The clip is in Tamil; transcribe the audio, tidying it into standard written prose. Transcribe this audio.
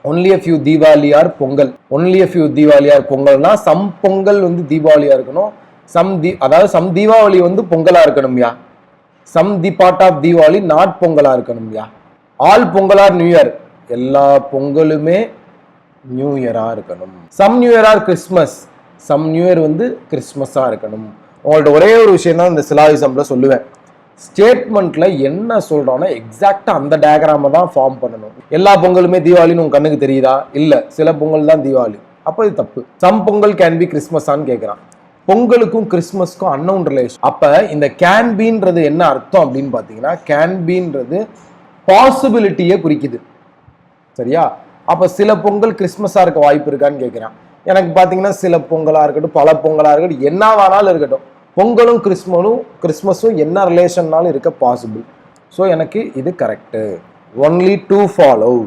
Only a few Deepavali or Pongal. Only a few Deepavali or பொங்கல்னா சம் பொங்கல் வந்து தீபாவளியா இருக்கணும், அதாவது சம் தீபாவளி வந்து பொங்கலா இருக்கணும்யா. Some the part of Deepavali not பொங்கலா இருக்கணும்யா. All Pongal are new year, எல்லா பொங்கலுமே நியூ இயரா இருக்கணும். Some new year or Christmas, some new year வந்து கிறிஸ்மஸா இருக்கணும். உங்கள்ட்ட ஒரே ஒரு விஷயம் தான் இந்த சிலாவிசம்ல சொல்லுவேன். ஸ்டேட்மெண்ட்ல என்ன சொல்றோம்னா எக்ஸாக்டா அந்த டயக்ராம தான் ஃபார்ம் பண்ணணும். எல்லா பொங்கலுமே தீபாவளின்னு உங்க கண்ணுக்கு தெரியுதா? இல்ல, சில பொங்கல் தான் தீபாவளி. அப்ப இது தப்பு. சம் பொங்கல் கேன் பி கிறிஸ்மஸான்னு கேட்கிறான். பொங்கலுக்கும் கிறிஸ்மஸ்க்கும் அன்னோன் ரிலேஷன். அப்ப இந்த கேன் பீன்றது என்ன அர்த்தம் அப்படின்னு பாத்தீங்கன்னா, கேன் பீன்றது பாசிபிலிட்டியை குறிக்குது. சரியா? அப்ப சில பொங்கல் கிறிஸ்மஸா இருக்க வாய்ப்பு இருக்கான்னு கேட்கிறான். எனக்கு பாத்தீங்கன்னா சில பொங்கலா இருக்கட்டும், பல பொங்கலா இருக்கட்டும், என்ன வேணாலும் இருக்கட்டும், பொங்கலும் கிறிஸ்மஸும் என்ன ரிலேஷன்னாலும் இருக்க பாசிபிள். ஸோ எனக்கு இது கரெக்டு. Only 2 follows.